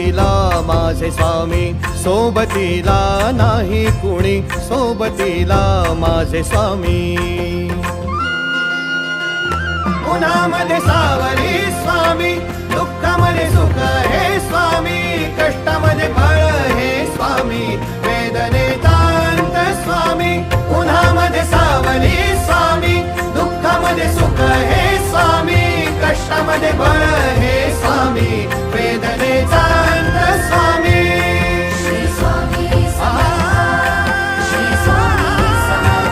सोबतीला माझे स्वामी, सोबतीला नाही कुणी, सोबतीला माझे स्वामी. उन्हामध्ये सावली स्वामी, दुःखामध्ये सुख हे स्वामी, कष्टामध्ये फळ हे स्वामी, वेदनेचा अंत स्वामी. उन्हामध्ये